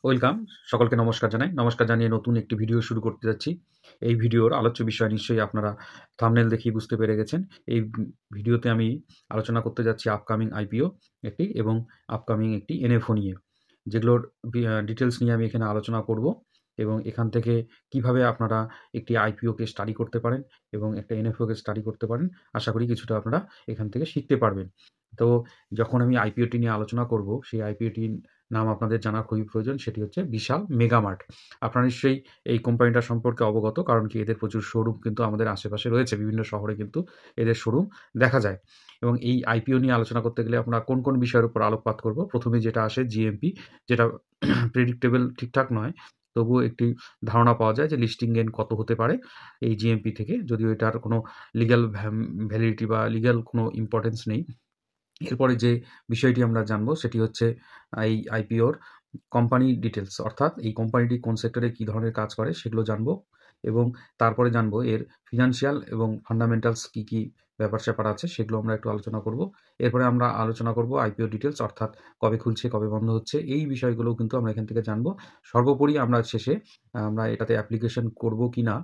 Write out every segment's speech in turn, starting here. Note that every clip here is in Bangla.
ওয়েলকাম। সকলকে নমস্কার জানাই। নমস্কার জানিয়ে নতুন একটি ভিডিও শুরু করতে যাচ্ছি। এই ভিডিওর আলোচ্য বিষয় নিশ্চয়ই আপনারা থাম্বনেল দেখেই বুঝতে পেরে গেছেন। এই ভিডিওতে আমি আলোচনা করতে যাচ্ছি আপকামিং আইপিও একটি এবং আপকামিং একটি এনএফও নিয়ে। যেগুলোর ডিটেলস নিয়ে আমি এখানে আলোচনা করব এবং এখান থেকে কিভাবে আপনারা একটি আইপিওকে স্টাডি করতে পারেন এবং একটা এনএফওকে স্টাডি করতে পারেন। আশা করি কিছুটা আপনারা এখান থেকে শিখতে পারবেন। তো যখন আমি আইপিওটি নিয়ে আলোচনা করব, সেই আইপিওটির নাম আপনাদের জানা খুবই প্রয়োজন। সেটি হচ্ছে বিশাল মেগামার্ট। আপনারা নিশ্চয়ই এই কোম্পানিটা সম্পর্কে অবগত, কারণ কি এদের প্রচুর শোরুম কিন্তু আমাদের আশেপাশে রয়েছে। বিভিন্ন শহরে কিন্তু এদের শোরুম দেখা যায় এবং এই আইপিও নিয়ে আলোচনা করতে গেলে আমরা কোন কোন বিষয়ের উপর আলোকপাত করব। প্রথমে যেটা আসে জিএমপি, যেটা প্রেডিক্টেবল ঠিকঠাক নয়, তবুও একটি ধারণা পাওয়া যায় যে লিস্টিং গেইন কত হতে পারে এই জিএমপি থেকে, যদিও এটার কোনো লিগ্যাল ভ্যালিডিটি বা লিগ্যাল কোনো ইম্পর্টেন্স নেই। এরপরে যে বিষয়টি আমরা জানবো সেটি হচ্ছে এই আইপিওর কোম্পানি ডিটেলস, অর্থাৎ এই কোম্পানিটি কোন সেক্টরে কী ধরনের কাজ করে সেগুলো জানবো এবং তারপরে জানবো এর ফিনান্সিয়াল এবং ফান্ডামেন্টালস কী কী ব্যাপার-স্যাপার আছে সেগুলো আমরা একটু আলোচনা করব। এরপরে আমরা আলোচনা করব আইপিও ডিটেলস, অর্থাৎ কবে খুলছে, কবে বন্ধ হচ্ছে, এই বিষয়গুলোও কিন্তু আমরা এখান থেকে জানবো। সর্বোপরি আমরা শেষে আমরা এটাতে অ্যাপ্লিকেশন করব কি না,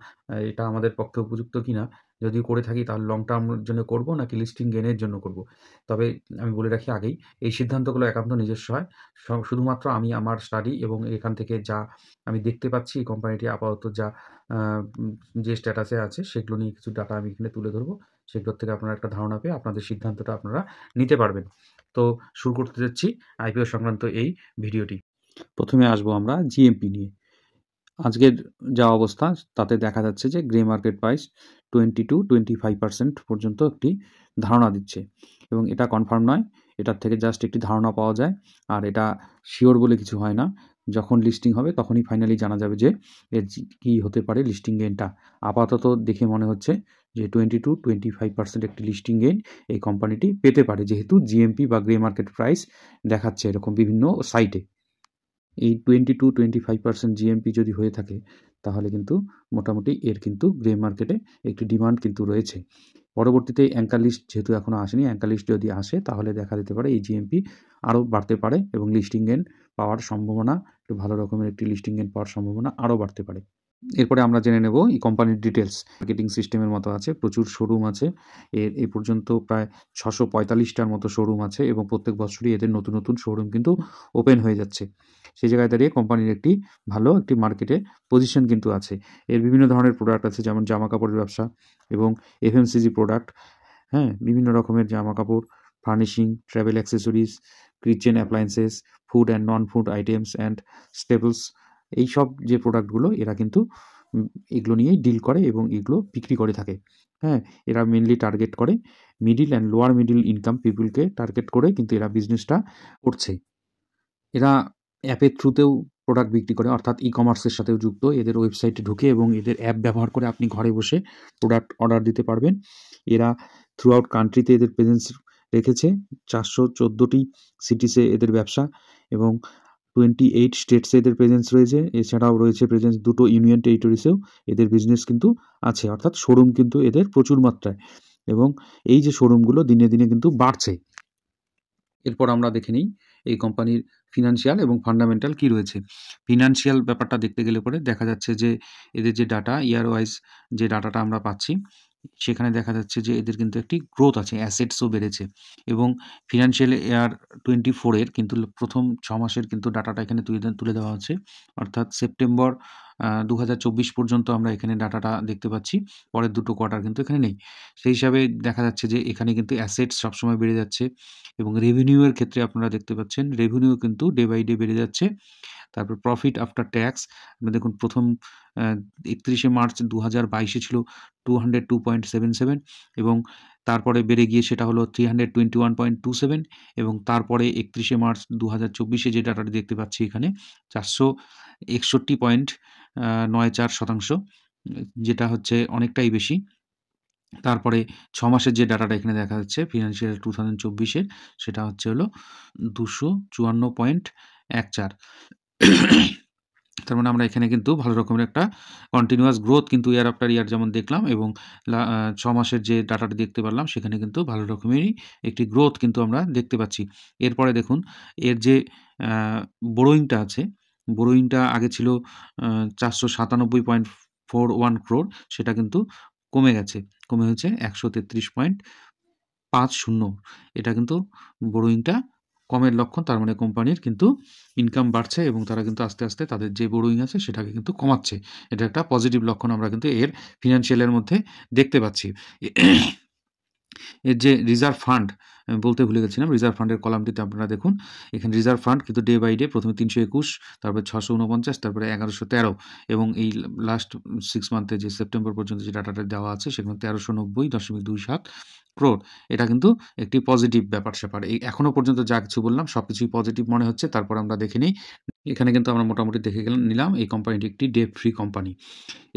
এটা আমাদের পক্ষে উপযুক্ত কি না, যদি করে থাকি তাহলে লং টার্মের জন্য করব নাকি লিস্টিং গেইনের জন্য করব। তবে আমি বলে রাখি আগেই, এই সিদ্ধান্তগুলো একান্ত নিজস্ব হয়। শুধুমাত্র আমি আমার স্টাডি এবং এখান থেকে যা আমি দেখতে পাচ্ছি এই কোম্পানিটি আপাতত যা আ উম যে স্ট্যাটাসে আছে সেগুলো নিয়ে কিছু ডাটা আমি এখানে তুলে ধরব। সেগুলোর থেকে আপনারা একটা ধারণা পেয়ে আপনাদের সিদ্ধান্তটা আপনারা নিতে পারবেন। তো শুরু করতে যাচ্ছি আইপিও সংক্রান্ত এই ভিডিওটি। প্রথমে আসবো আমরা জিএমপি নিয়ে। আজকের যা অবস্থা তাতে দেখা যাচ্ছে যে গ্রে মার্কেট প্রাইস 20-25% পর্যন্ত একটি ধারণা দিচ্ছে এবং এটা কনফার্ম নয়। এটার থেকে জাস্ট একটি ধারণা পাওয়া যায়, আর এটা শিওর বলে কিছু হয় না। যখন লিস্টিং হবে তখনই ফাইনালি জানা যাবে যে এর কী হতে পারে লিস্টিং গেইনটা। আপাতত দেখে মনে হচ্ছে যে 20-25% একটি লিস্টিং গেইন এই কোম্পানিটি পেতে পারে, যেহেতু জিএমপি বা গ্রে মার্কেট প্রাইস দেখাচ্ছে এরকম বিভিন্ন সাইটে। এই 20-25% জিএমপি যদি হয়ে থাকে তাহলে কিন্তু মোটামুটি এর কিন্তু গ্রে মার্কেটে একটি ডিমান্ড কিন্তু রয়েছে। পরবর্তীতে অ্যাঙ্কার লিস্ট যেহেতু এখনও আসেনি, অ্যাঙ্কার লিস্ট যদি আসে তাহলে দেখা যেতে পারে এই জিএমপি আরও বাড়তে পারে এবং লিস্টিং গেইন পাওয়ার সম্ভাবনা, একটু ভালো রকমের একটি লিস্টিং গেইন পাওয়ার সম্ভাবনা আরও বাড়তে পারে। এরপরে আমরা জেনে নেব এই কোম্পানির ডিটেলস। মার্কেটিং সিস্টেমের মতো আছে, প্রচুর শোরুম আছে। এই পর্যন্ত প্রায় 645টার মতো শোরুম আছে এবং প্রত্যেক বছরই এদের নতুন নতুন শোরুম কিন্তু ওপেন হয়ে যাচ্ছে। সেই জায়গায় দাঁড়িয়ে কোম্পানির একটি ভালো একটি মার্কেটে পজিশন কিন্তু আছে। এর বিভিন্ন ধরনের প্রোডাক্ট আছে, যেমন জামাকাপড়ের ব্যবসা এবং এফএমসিজি প্রোডাক্ট, হ্যাঁ, বিভিন্ন রকমের জামাকাপড়, furnishing, travel accessories, kitchen appliances, food and non food items and staples, এইসব যে প্রোডাক্টগুলো এরা কিন্তু এগুলো নিয়েই ডিল করে এবং এগুলো বিক্রি করে থাকে। হ্যাঁ, এরা মেনলি টার্গেট করে middle and lower middle income পিপলকে টার্গেট করে কিন্তু এরা বিজনেসটা করছে। এরা অ্যাপের থ্রুতেও প্রোডাক্ট বিক্রি করে, অর্থাৎ ই-কমার্সের সাথেও যুক্ত। এদের ওয়েবসাইটে ঢুকে এবং এদের অ্যাপ ব্যবহার করে আপনি ঘরে বসে প্রোডাক্ট অর্ডার দিতে পারবেন। এরা থ্রু আউট কান্ট্রিতে এদের প্রেজেন্স রেখেছে। 414টি সিটিসে এদের ব্যবসা এবং 28 স্টেটসে এদের প্রেজেন্স রয়েছে। এছাড়াও রয়েছে প্রেজেন্স 2টো ইউনিয়ন টেরিটরিজেও এদের বিজনেস কিন্তু আছে, অর্থাৎ শোরুম কিন্তু এদের প্রচুর মাত্রায়, এবং এই যে শোরুমগুলো দিনে দিনে কিন্তু বাড়ছে। এরপর আমরা দেখে নিই এই কোম্পানির ফিনান্সিয়াল এবং ফান্ডামেন্টাল কী রয়েছে। ফিনান্সিয়াল ব্যাপারটা দেখতে গেলে পরে দেখা যাচ্ছে যে এদের যে ডাটা ইয়ার ওয়াইজ যে ডাটাটা আমরা পাচ্ছি সেখানে দেখা যাচ্ছে যে এদের কিন্তু একটি গ্রোথ আছে, অ্যাসেটসও বেড়েছে এবং ফিনান্সিয়াল ইয়ার 24-এর কিন্তু প্রথম 6 মাসের কিন্তু ডাটাটা এখানে তুলে দেওয়া হচ্ছে, অর্থাৎ সেপ্টেম্বর 2024 পর্যন্ত আমরা এখানে ডাটাটা দেখতে পাচ্ছি। পরের দুটো কোয়ার্টার কিন্তু এখানে নেই। সেই হিসাবে দেখা যাচ্ছে যে এখানে কিন্তু অ্যাসেটস সবসময় বেড়ে যাচ্ছে এবং রেভিনিউয়ের ক্ষেত্রে আপনারা দেখতে পাচ্ছেন রেভিনিউ কিন্তু ডে বাই ডে বেড়ে যাচ্ছে। তারপর প্রফিট আফটার ট্যাক্স দেখুন, প্রথম 31শে মার্চ 2022-এ ছিল 202.77 এবং তারপরে বেড়ে গিয়ে সেটা হলো 321.27 এবং তারপরে 31শে মার্চ 2024-এ যে ডাটাটি দেখতে পাচ্ছি এখানে 461.94%, যেটা হচ্ছে অনেকটাই বেশি। তারপরে 6 মাসের যে ডাটাটা এখানে দেখা যাচ্ছে ফিনান্সিয়াল 2024-এর, সেটা হচ্ছে হলো 254.14। তার মানে আমরা এখানে কিন্তু ভালো রকমের একটা কন্টিনিউয়াস গ্রোথ কিন্তু ইয়ার আফটার ইয়ার যেমন দেখলাম এবং 6 মাসের যে ডাটাটা দেখতে পারলাম সেখানে কিন্তু ভালো রকমেরই একটি গ্রোথ কিন্তু আমরা দেখতে পাচ্ছি। এরপরে দেখুন এর যে বোরোইংটা আছে, বোরোইংটা আগে ছিল 497.41 ক্রোড়, সেটা কিন্তু কমে গেছে, কমে হয়েছে 133.50। এটা কিন্তু বোরোইংটা কমের লক্ষণ। তার মানে কোম্পানির কিন্তু ইনকাম বাড়ছে এবং তারা কিন্তু আস্তে আস্তে তাদের যে বোরোইং আছে সেটাকে কিন্তু কমাচ্ছে। এটা একটা পজিটিভ লক্ষণ আমরা কিন্তু এর ফিনান্সিয়ালের মধ্যে দেখতে পাচ্ছি। এর যে রিজার্ভ ফান্ড, আমি বলতে ভুলে গেছিলাম, রিজার্ভ ফান্ডের কলামটিতে আপনারা দেখুন, এখানে রিজার্ভ ফান্ড কিন্তু ডে বাই ডে প্রথমে 321, তারপরে 649, তারপরে 1113, এবং এই লাস্ট 6 মান্থে যে সেপ্টেম্বর পর্যন্ত যে ডাটাটা দেওয়া আছে সেখানে 1390.27 ক্রোড়। এটা কিন্তু একটি পজিটিভ ব্যাপার-স্যাপার। এই এখনো পর্যন্ত যা কিছু বললাম সবকিছুই পজিটিভ মনে হচ্ছে। তারপর আমরা দেখে নিই। এখানে কিন্তু আমরা মোটামুটি দেখে নিলাম এই কোম্পানিটি একটি ডেট ফ্রি কোম্পানি।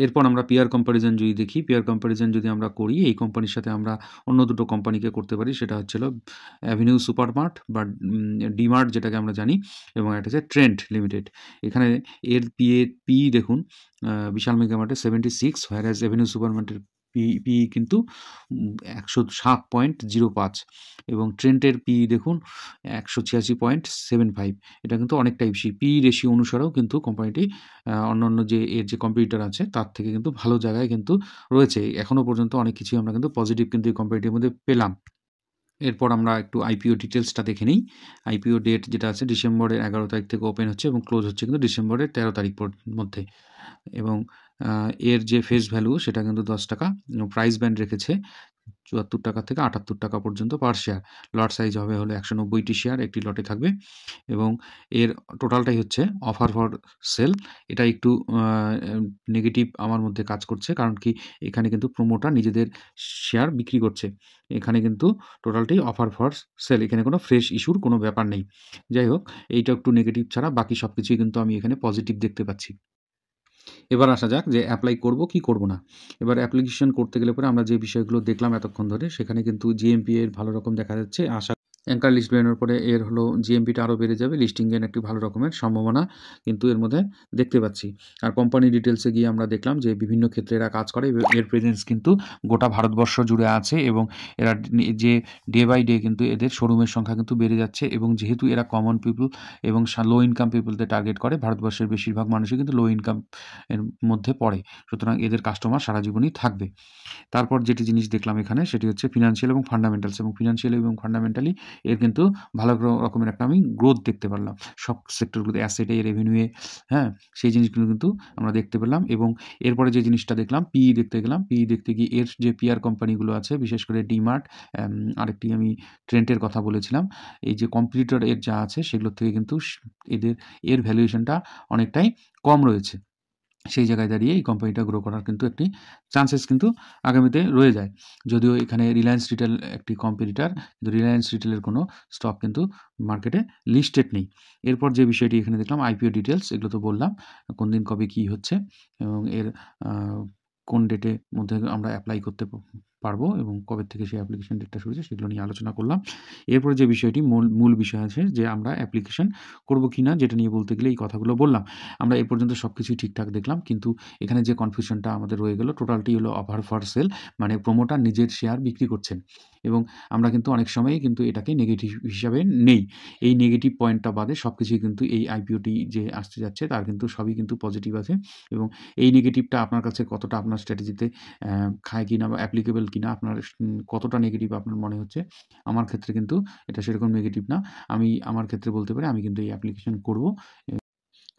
এরপর আমরা পিয়ার কম্প্যারিজন যদি দেখি, পিয়ার কম্প্যারিজন যদি আমরা করি, এই কোম্পানির সাথে আমরা অন্য দুটো কোম্পানিকে করতে পারি। সেটা হচ্ছে হলো অ্যাভিনিউ সুপারমার্ট বা ডিমার্ট যেটাকে আমরা জানি, এবং একটা হচ্ছে ট্রেন্ড লিমিটেড। এখানে এর পি দেখুন, বিশাল মেগা মার্টের 76, হোয়ারাজ অ্যাভিনিউ সুপারমার্টের পি কিন্তু 107.05, এবং ট্রেন্টের পি দেখুন 186.75। এটা কিন্তু অনেকটাই বেশি। পি রেশিও অনুসারেও কিন্তু কোম্পানিটি অন্যান্য যে এর যে কম্পিটিটর আছে তার থেকে কিন্তু ভালো জায়গায় কিন্তু রয়েছে। এখনো পর্যন্ত অনেক কিছুই আমরা কিন্তু পজিটিভ কিন্তু এই কোম্পানিটির মধ্যে পেলাম। এরপর আমরা একটু আইপিও ডিটেলসটা দেখে নিই। আইপিও ডেট যেটা আছে ডিসেম্বরের 11 তারিখ থেকে ওপেন হচ্ছে এবং ক্লোজ হচ্ছে কিন্তু ডিসেম্বরের 13 তারিখ মধ্যে। এবং এর যে ফেস ভ্যালু সেটা কিন্তু ৳10, প্রাইস ব্যান্ড রেখেছে ৳৭৪ থেকে ৳৭৮ পর্যন্ত পার শেয়ার। লট সাইজ হবে হলো ১৯০টি শেয়ার একটি লটে থাকবে, এবং এর টোটালটাই হচ্ছে অফার ফর সেল। এটা একটু নেগেটিভ আমার মধ্যে কাজ করছে, কারণ কি এখানে কিন্তু প্রমোটার নিজেদের শেয়ার বিক্রি করছে। এখানে কিন্তু টোটালটাই অফার ফর সেল, এখানে কোনো ফ্রেশ ইস্যুর কোনো ব্যাপার নেই। যাই হোক, এইটা একটু নেগেটিভ ছাড়া বাকি সব কিছুই কিন্তু আমি এখানে পজিটিভ দেখতে পাচ্ছি। এবার আসা যাক যে অ্যাপ্লাই করব কি করব না। এবার অ্যাপ্লিকেশন করতে গেলে পরে আমরা যে বিষয়গুলো দেখলাম এতক্ষণ ধরে, সেখানে কিন্তু জিএমপি এর ভালো রকম দেখা যাচ্ছে। অ্যাঙ্কার লিস্ট বেরোনোর পরে এর হলো জিএমপিটা আরও বেড়ে যাবে। লিস্টিং এর একটি ভালো রকমের সম্ভাবনা কিন্তু এর মধ্যে দেখতে পাচ্ছি। আর কোম্পানি ডিটেলসে গিয়ে আমরা দেখলাম যে বিভিন্ন ক্ষেত্রে এরা কাজ করে। এর প্রেজেন্স কিন্তু গোটা ভারতবর্ষ জুড়ে আছে, এবং এরা যে ডে বাই ডে কিন্তু এদের শোরুমের সংখ্যা কিন্তু বেড়ে যাচ্ছে, এবং যেহেতু এরা কমন পিপল এবং লো ইনকাম পিপলদের টার্গেট করে, ভারতবর্ষের বেশিরভাগ মানুষই কিন্তু লো ইনকাম এর মধ্যে পড়ে। সুতরাং এদের কাস্টমার সারা জীবনই থাকবে। তারপর যেটি জিনিস দেখলাম এখানে সেটি হচ্ছে ফিনান্সিয়াল এবং ফান্ডামেন্টালস, এবং ফিনান্সিয়াল এবং ফান্ডামেন্টালি এর কিন্তু ভালো রকমের একটা আমি গ্রোথ দেখতে পারলাম সব সেক্টরগুলোতে, অ্যাসেটে, রেভিনিউয়ে, হ্যাঁ, সেই জিনিসগুলো কিন্তু আমরা দেখতে পেলাম। এবং এরপরে যে জিনিসটা দেখলাম, পিই দেখতে গেলাম। পিই দেখতে গিয়ে এর যে পিআর কোম্পানিগুলো আছে, বিশেষ করে ডিমার্ট, আরেকটি আমি ট্রেন্টের কথা বলেছিলাম, এই যে কম্পিটিটর এর যা আছে সেগুলোর থেকে কিন্তু এর ভ্যালুয়েশনটা অনেকটাই কম রয়েছে। সেই জায়গায় দাঁড়িয়ে এই কোম্পানিটা গ্রো করার কিন্তু একটি চান্সেস কিন্তু আগামীতে রয়ে যায়। যদিও এখানে রিলায়েন্স রিটেল একটি কম্পিটিটর, কিন্তু রিলায়েন্স রিটেলের কোনো স্টক কিন্তু মার্কেটে লিস্টেড নেই। এরপর যে বিষয়টি এখানে দেখলাম আইপিও ডিটেলস, এগুলো তো বললাম কোন দিন কবে কী হচ্ছে, এবং এর কোন ডেটের মধ্যে আমরা অ্যাপ্লাই করতে পারবো এবং কবে থেকে সেই অ্যাপ্লিকেশন ডেটটা শুরু হচ্ছে সেগুলো নিয়ে আলোচনা করলাম। এরপরে যে বিষয়টি মূল বিষয় আছে যে আমরা অ্যাপ্লিকেশন করব কি না, যেটা নিয়ে বলতে গেলে এই কথাগুলো বললাম। আমরা এ পর্যন্ত সব কিছুই ঠিকঠাক দেখলাম, কিন্তু এখানে যে কনফিউশনটা আমাদের রয়ে গেল, টোটালটি হলো অফার ফর সেল, মানে প্রমোটার নিজের শেয়ার বিক্রি করছেন, এবং আমরা কিন্তু অনেক সময়ই কিন্তু এটাকে নেগেটিভ হিসাবে নেই। এই নেগেটিভ পয়েন্টটা বাদে সব কিছুই কিন্তু এই আইপিওটি যে আসতে যাচ্ছে তার কিন্তু সবই কিন্তু পজিটিভ আছে, এবং এই নেগেটিভটা আপনার কাছে কতটা আপনার স্ট্র্যাটেজিতে খায় কিনা বা অ্যাপ্লিকেবল কিনা, আপনার কতটা নেগেটিভ আপনার মনে হচ্ছে। আমার ক্ষেত্রে কিন্তু এটা সেরকম নেগেটিভ না। আমার ক্ষেত্রে বলতে পারি আমি কিন্তু এই অ্যাপ্লিকেশন করব।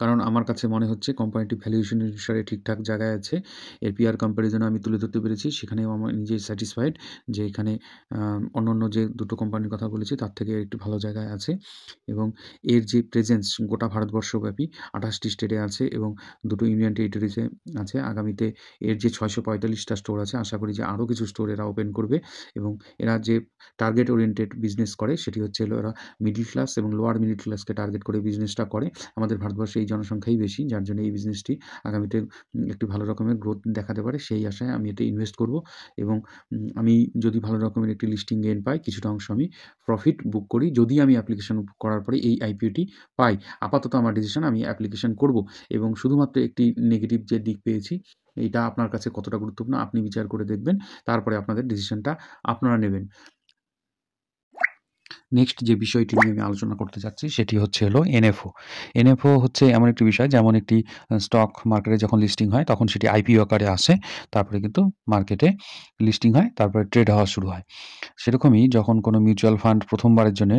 কারণ আমার কাছে মনে হচ্ছে কোম্পানিটি ভ্যালুয়েশন অনুসারে ঠিকঠাক জায়গায় আছে। এর পিআর কম্প্যারিজনে আমি তুলে ধরতে পেরেছি। সেখানেও আমার নিজেই স্যাটিসফাইড যে এখানে অন্যান্য যে দুটো কোম্পানির কথা বলেছি তার থেকে একটু ভালো জায়গায় আছে, এবং এর যে প্রেজেন্স গোটা ভারতবর্ষব্যাপী 28টি স্টেটে আছে এবং দুটো ইউনিয়ন টেরিটরিজে আছে। আগামীতে এর যে 645টা স্টোর আছে, আশা করি যে আরও কিছু স্টোর এরা ওপেন করবে, এবং এরা যে টার্গেট ওরিয়েন্টেড বিজনেস করে সেটি হচ্ছে হলো এরা মিডল ক্লাস এবং লোয়ার মিডল ক্লাসকে টার্গেট করে বিজনেসটা করে। আমাদের ভারতবর্ষে এই জনসংখ্যাই বেশি, যার জন্য এই বিজনেসটি আগামীতে একটি ভালো রকমের গ্রোথ দেখাতে পারে, সেই আশায় আমি এতে ইনভেস্ট করব। এবং আমি যদি ভালো রকমের একটি লিস্টিং গেইন পাই, কিছুটা অংশ আমি প্রফিট বুক করি যদি আমি অ্যাপ্লিকেশন করার পরে এই আইপিওটি পাই। আপাতত আমার ডিসিশন আমি অ্যাপ্লিকেশন করব, এবং শুধুমাত্র একটি নেগেটিভ যে দিক পেয়েছি এইটা আপনার কাছে কতটা গুরুত্বপূর্ণ আপনি বিচার করে দেখবেন, তারপরে আপনাদের ডিসিশনটা আপনারা নেবেন। নেক্সট যে বিষয়টি নিয়ে আমি আলোচনা করতে যাচ্ছি সেটি হচ্ছে হলো এনএফও। এনএফও হচ্ছে এমন একটি বিষয়, যেমন একটি স্টক মার্কেটে যখন লিস্টিং হয় তখন সেটি আইপিও আকারে আসে, তারপরে কিন্তু মার্কেটে লিস্টিং হয়, তারপরে ট্রেড হওয়া শুরু হয়। সেরকমই যখন কোনো মিউচুয়াল ফান্ড প্রথমবারের জন্য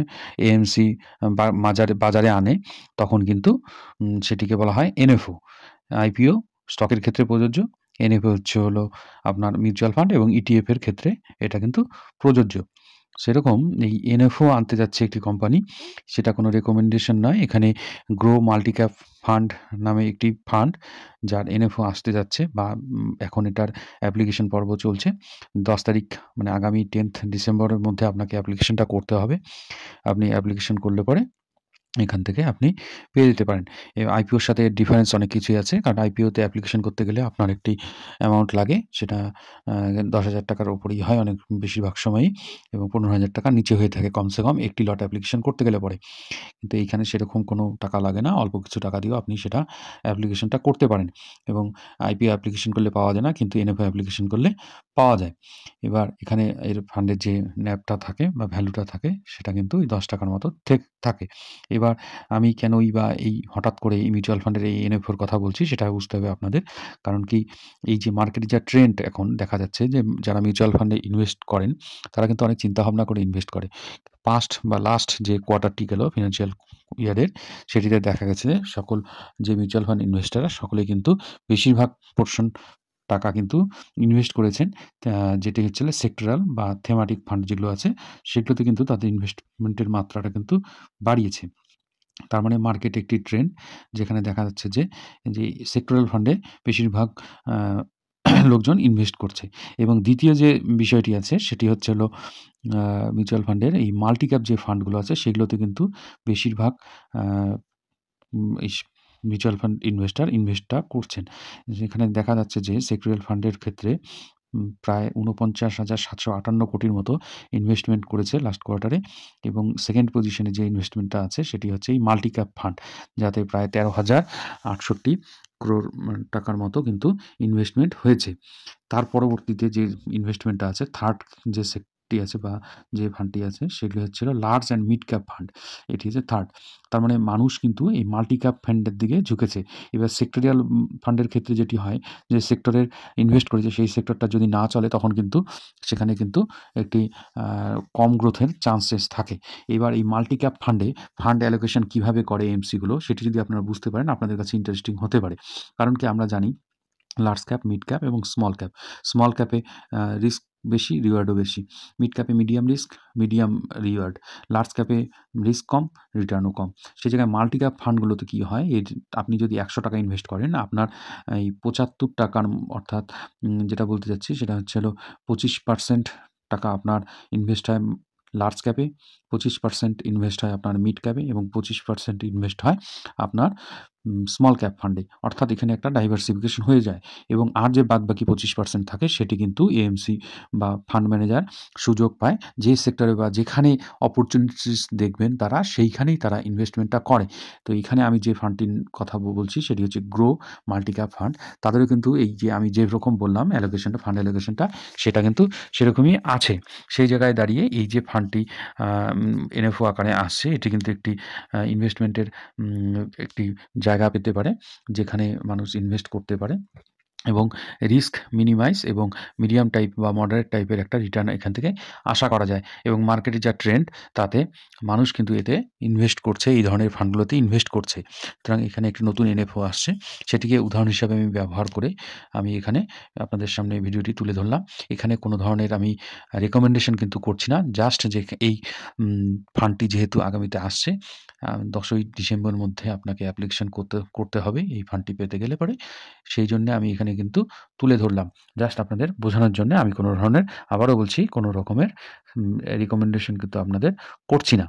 এএমসি বাজারে আনে, তখন কিন্তু সেটিকে বলা হয় এনএফও। আইপিও স্টকের ক্ষেত্রে প্রযোজ্য, এনএফও হচ্ছে হলো আপনার মিউচুয়াল ফান্ড এবং ইটিএফ এর ক্ষেত্রে এটা কিন্তু প্রযোজ্য। সেরকম এই এনএফও আনতে যাচ্ছে একটি কোম্পানি, সেটা কোনো রেকমেন্ডেশন নয়। এখানে গ্রো মাল্টিক্যাপ ফান্ড নামে একটি ফান্ড, যার এনএফও আসতে যাচ্ছে, বা এখন এটার অ্যাপ্লিকেশন পর্ব চলছে। 10 তারিখ মানে আগামী 10th ডিসেম্বরের মধ্যে আপনাকে অ্যাপ্লিকেশনটা করতে হবে। আপনি অ্যাপ্লিকেশন করলে পরে এখান থেকে আপনি পেয়ে যেতে পারেন। আইপিওর সাথে ডিফারেন্স অনেক কিছুই আছে। কারণ আইপিওতে অ্যাপ্লিকেশন করতে গেলে আপনার একটি অ্যামাউন্ট লাগে, সেটা 10,000 টাকার উপরেই হয় অনেক বেশিরভাগ সময়ই, এবং 15,000 টাকার নিচে হয়ে থাকে কমসে কম একটি লট অ্যাপ্লিকেশন করতে গেলে পরে। কিন্তু এইখানে সেরকম কোনো টাকা লাগে না, অল্প কিছু টাকা দিয়েও আপনি সেটা অ্যাপ্লিকেশনটা করতে পারেন। এবং আইপিও অ্যাপ্লিকেশন করলে পাওয়া যায় না, কিন্তু এনএফও অ্যাপ্লিকেশন করলে পাওয়া যায়। এবার এখানে এর ফান্ডের যে ন্যাভটা থাকে বা ভ্যালুটা থাকে, সেটা কিন্তু ওই 10 টাকার মতো থাকে। এবার আমি কেনই বা এই হঠাৎ করে এই মিউচুয়াল ফান্ডের এই এনএফওর কথা বলছি, সেটা বুঝতে হবে আপনাদের। কারণ কি, এই যে মার্কেটে যা ট্রেন্ড এখন দেখা যাচ্ছে, যে যারা মিউচুয়াল ফান্ডে ইনভেস্ট করেন তারা কিন্তু অনেক চিন্তাভাবনা করে ইনভেস্ট করে। পাস্ট বা লাস্ট যে কোয়ার্টারটি গেল ফিনান্সিয়াল ইয়ারের, সেটিতে দেখা গেছে যে সকল যে মিউচুয়াল ফান্ড ইনভেস্টররা সকলেই কিন্তু বেশিরভাগ পোর্শন টাকা কিন্তু ইনভেস্ট করেছেন, যেটি হচ্ছে সেক্টরাল বা থেমাটিক ফান্ড যেগুলো আছে, সেগুলোতে কিন্তু তাদের ইনভেস্টমেন্টের মাত্রাটা কিন্তু বাড়িয়েছে। তার মানে মার্কেটে একটি ট্রেন্ড, যেখানে দেখা যাচ্ছে যে সেক্টরাল ফান্ডে বেশিরভাগ লোকজন ইনভেস্ট করছে। এবং দ্বিতীয় যে বিষয়টি আছে সেটি হচ্ছে হলো মিউচুয়াল ফান্ডের এই মাল্টি ক্যাপ যে ফান্ডগুলো আছে, সেগুলোতে কিন্তু বেশিরভাগ এই মিউচুয়াল ফান্ড ইনভেস্টটা করছেন। যেখানে দেখা যাচ্ছে যে সেক্টরাল ফান্ডের ক্ষেত্রে প্রায় ৪৯,৭৫৮ কোটির মতো ইনভেস্টমেন্ট করেছে লাস্ট কোয়ার্টারে, এবং সেকেন্ড পজিশনে যে ইনভেস্টমেন্টটা আছে সেটি হচ্ছে এই মাল্টি ক্যাপ ফান্ড, যাতে প্রায় ১৩,০৬৮ crore টাকার মতো কিন্তু ইনভেস্টমেন্ট হয়েছে। তার পরবর্তীতে যে ইনভেস্টমেন্টটা আছে, থার্ড যে সেক্টরটি আছে বা যে ফান্ডটি আছে, সেগুলো হচ্ছিল large and mid cap fund. এটি হচ্ছে থার্ড। তার মানে মানুষ কিন্তু এই মাল্টি ক্যাপ ফান্ডের দিকে ঝুঁকেছে। এবার সেক্টরিয়াল ফান্ডের ক্ষেত্রে যেটি হয়, যে সেক্টরের ইনভেস্ট করেছে সেই সেক্টরটা যদি না চলে, তখন কিন্তু সেখানে কিন্তু একটি কম গ্রোথের চান্সেস থাকে। এবার এই মাল্টি ক্যাপ ফান্ড অ্যালোকেশন কীভাবে করে এমসিগুলো, সেটি যদি আপনারা বুঝতে পারেন, আপনাদের কাছে ইন্টারেস্টিং হতে পারে। কারণ কি, আমরা জানি লার্জ ক্যাপ, মিড ক্যাপ এবং স্মল ক্যাপ। স্মল ক্যাপে রিস্ক বেশি, রিওয়ার্ডও বেশি। মিড ক্যাপে medium risk, medium reward. Large ক্যাপে রিস্ক কম, রিটার্নও কম। সেই জায়গায় মাল্টি ক্যাপ ফান্ডগুলোতে কী হয়, আপনি যদি 100 টাকা ইনভেস্ট করেন, আপনার এই 75 টাকার, অর্থাৎ যেটা বলতে চাচ্ছি সেটা হচ্ছে হলো 25% টাকা আপনার ইনভেস্ট হয় লার্জ ক্যাপে, 25% ইনভেস্ট হয় আপনার মিড ক্যাপে, এবং 25% ইনভেস্ট হয় আপনার স্মল ক্যাপ ফান্ডে। অর্থাৎ এখানে একটা ডাইভার্সিফিকেশন হয়ে যায়, এবং আর যে বাদবাকি 25% থাকে, সেটি কিন্তু এএমসি বা ফান্ড ম্যানেজার সুযোগ পায়, যে সেক্টরে বা যেখানে অপরচুনিটিস দেখবেন তারা সেইখানেই তারা ইনভেস্টমেন্টটা করে। তো এইখানে আমি যে ফান্ডটির কথা বলছি সেটি হচ্ছে গ্রো মাল্টি ক্যাপ ফান্ড। তাদেরও কিন্তু এই যে আমি যেরকম বললাম অ্যালোকেশনটা, ফান্ড অ্যালোকেশনটা, সেটা কিন্তু সেরকমই আছে। সেই জায়গায় দাঁড়িয়ে এই যে ফান্ডটি এনএফও আকারে আসছে, এটি কিন্তু একটি ইনভেস্টমেন্টের একটি জায়গা পেতে পারে, যেখানে মানুষ ইনভেস্ট করতে পারে, এবং রিস্ক মিনিমাইজ এবং মিডিয়াম টাইপ বা মডারেট টাইপের একটা রিটার্ন এখান থেকে আশা করা যায়। এবং মার্কেটের যা ট্রেন্ড, তাতে মানুষ কিন্তু এতে ইনভেস্ট করছে, এই ধরনের ফান্ডগুলোতে ইনভেস্ট করছে। সুতরাং এখানে একটি নতুন এনএফও আসছে, সেটিকে উদাহরণ হিসাবে আমি ব্যবহার করে আমি এখানে আপনাদের সামনে ভিডিওটি তুলে ধরলাম। এখানে কোনো ধরনের আমি রেকমেন্ডেশন কিন্তু করছি না, জাস্ট যে এই ফান্ডটি যেহেতু আগামীতে আসছে, 10ই ডিসেম্বরের মধ্যে আপনাকে অ্যাপ্লিকেশন করতে হবে এই ফান্ডটি পেতে গেলে পরে, সেই জন্যে আমি এখানে কিন্তু তুলে ধরলাম, জাস্ট আপনাদের বোঝানোর জন্য। আমি কোনো ধরনের, আবারও বলছি, কোনো রকমের রিকমেন্ডেশন কিন্তু আপনাদের করছি না।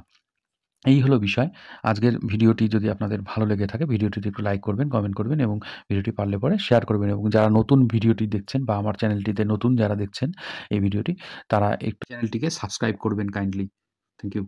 এই হলো বিষয়। আজকের ভিডিওটি যদি আপনাদের ভালো লেগে থাকে, ভিডিওটিতে একটু লাইক করবেন, কমেন্ট করবেন, এবং ভিডিওটি পারলে পরে শেয়ার করবেন। এবং যারা নতুন ভিডিওটি দেখছেন বা আমার চ্যানেলটিতে নতুন যারা দেখছেন এই ভিডিওটি, তারা একটু চ্যানেলটিকে সাবস্ক্রাইব করবেন কাইন্ডলি। Thank you.